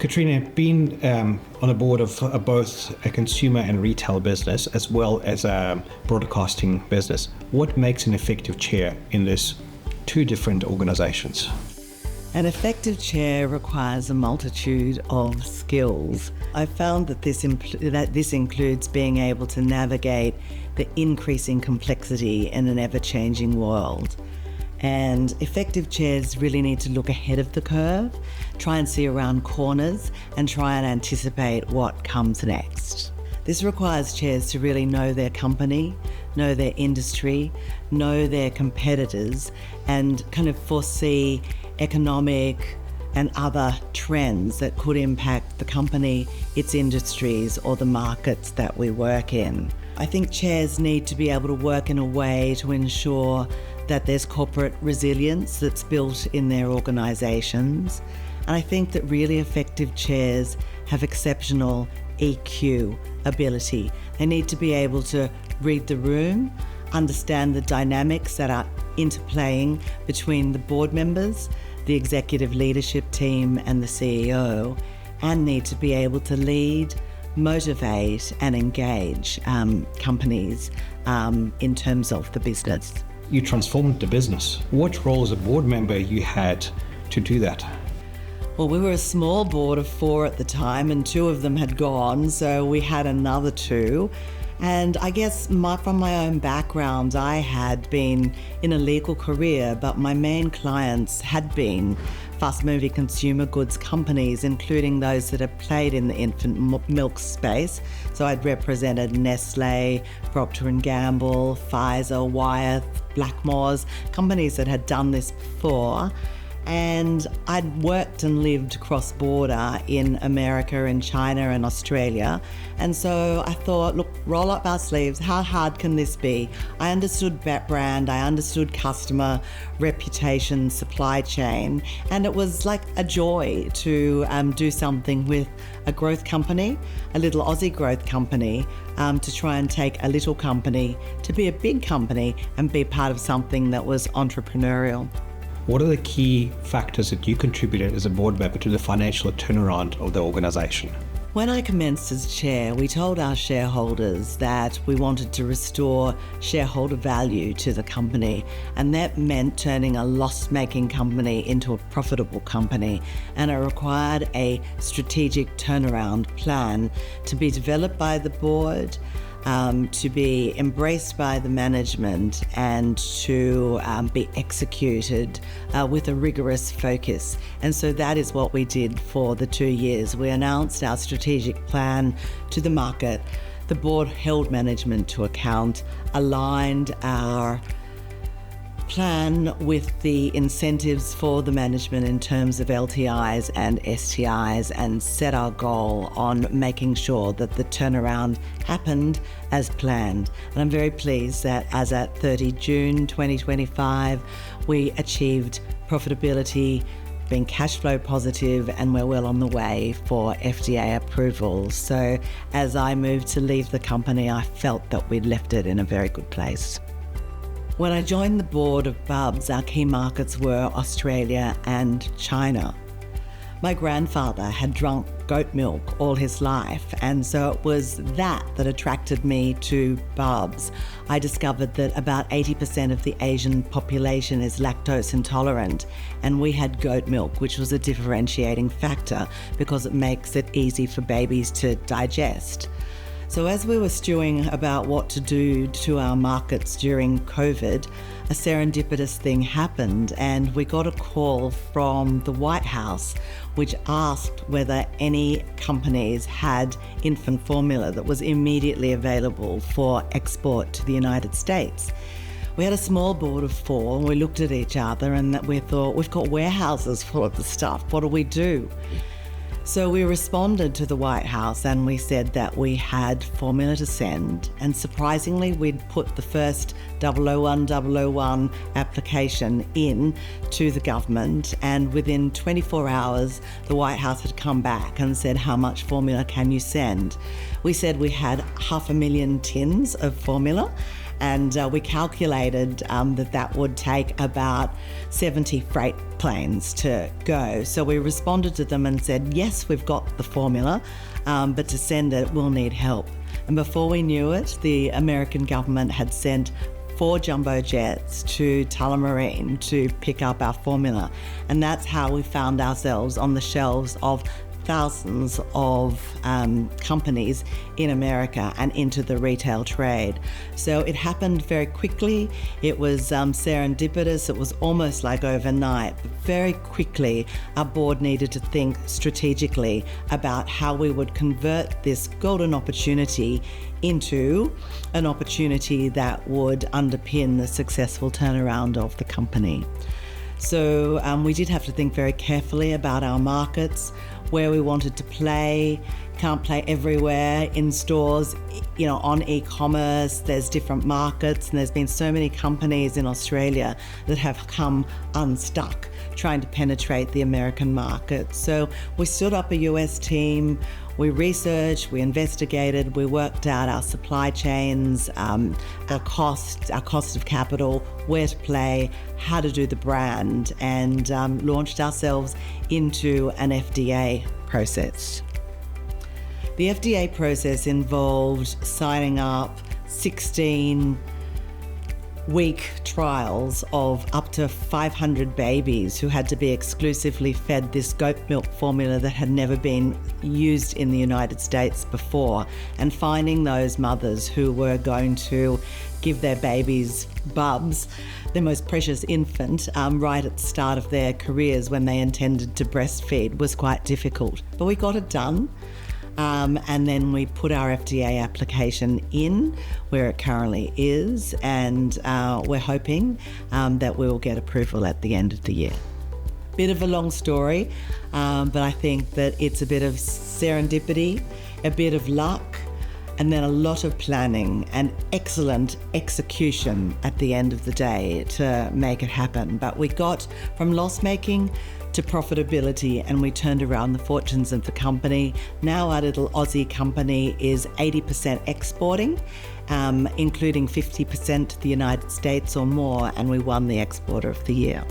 Katrina, being on the board of both a consumer and retail business as well as a broadcasting business, what makes an effective chair in these two different organizations? An effective chair requires a multitude of skills. I found that this includes being able to navigate the increasing complexity in an ever-changing world. And effective chairs really need to look ahead of the curve, try and see around corners, and try and anticipate what comes next. This requires chairs to really know their company, know their industry, know their competitors, and kind of foresee economic and other trends that could impact the company, its industries, or the markets that we work in. I think chairs need to be able to work in a way to ensure that there's corporate resilience that's built in their organisations. And I think that really effective chairs have exceptional EQ ability. They need to be able to read the room, understand the dynamics that are interplaying between the board members, the executive leadership team and the CEO, and need to be able to lead, motivate and engage companies in terms of the business. You transformed the business. What role as a board member you had to do that? Well, we were a small board of 4 at the time, and 2 of them had gone, so we had another 2. And I guess from my own background, I had been in a legal career, but my main clients had been fast-moving consumer goods companies, including those that have played in the infant milk space. So I'd represented Nestle, Procter & Gamble, Pfizer, Wyeth, Blackmores, companies that had done this before. And I'd worked and lived cross-border in America and China and Australia. And so I thought, look, roll up our sleeves. How hard can this be? I understood brand, I understood customer, reputation, supply chain. And it was like a joy to do something with a growth company, a little Aussie growth company, to try and take a little company to be a big company and be part of something that was entrepreneurial. What are the key factors that you contributed as a board member to the financial turnaround of the organisation? When I commenced as chair, we told our shareholders that we wanted to restore shareholder value to the company, and that meant turning a loss-making company into a profitable company, and it required a strategic turnaround plan to be developed by the board, to be embraced by the management, and to be executed with a rigorous focus. And so that is what we did for the 2 years. We announced our strategic plan to the market. The board held management to account, aligned our plan with the incentives for the management in terms of LTIs and STIs, and set our goal on making sure that the turnaround happened as planned. And I'm very pleased that as at 30 June 2025, we achieved profitability, being cash flow positive, and we're well on the way for FDA approval. So as I moved to leave the company, I felt that we'd left it in a very good place. When I joined the board of Bubs, our key markets were Australia and China. My grandfather had drunk goat milk all his life, and so it was that attracted me to Bubs. I discovered that about 80% of the Asian population is lactose intolerant, and we had goat milk, which was a differentiating factor because it makes it easy for babies to digest. So as we were stewing about what to do to our markets during COVID, a serendipitous thing happened, and we got a call from the White House which asked whether any companies had infant formula that was immediately available for export to the United States. We had a small board of 4, and we looked at each other and we thought, we've got warehouses full of the stuff, what do we do? So we responded to the White House and we said that we had formula to send, and surprisingly we'd put the first 001 application in to the government, and within 24 hours the White House had come back and said, how much formula can you send? We said we had 500,000 tins of formula, And we calculated that would take about 70 freight planes to go. So we responded to them and said, yes, we've got the formula, but to send it, we'll need help. And before we knew it, the American government had sent 4 jumbo jets to Tullamarine to pick up our formula. And that's how we found ourselves on the shelves of thousands of companies in America and into the retail trade. So it happened very quickly. It was serendipitous. It was almost like overnight. But very quickly, our board needed to think strategically about how we would convert this golden opportunity into an opportunity that would underpin the successful turnaround of the company. So we did have to think very carefully about our markets, where we wanted to play. Can't play everywhere in stores, on e-commerce. There's different markets, and there's been so many companies in Australia that have come unstuck trying to penetrate the American market. So we stood up a US team. We researched, we investigated, we worked out our supply chains, our cost of capital, where to play, how to do the brand, and launched ourselves into an FDA process. The FDA process involved signing up 16-week trials of up to 500 babies who had to be exclusively fed this goat milk formula that had never been used in the United States before, and finding those mothers who were going to give their babies bubs, their most precious infant, right at the start of their careers when they intended to breastfeed was quite difficult. But we got it done. And then we put our FDA application in where it currently is, and we're hoping that we will get approval at the end of the year. Bit of a long story, but I think that it's a bit of serendipity, a bit of luck, and then a lot of planning and excellent execution at the end of the day to make it happen. But we got from loss-making to profitability, and we turned around the fortunes of the company. Now our little Aussie company is 80% exporting, including 50% to the United States or more, and we won the Exporter of the Year.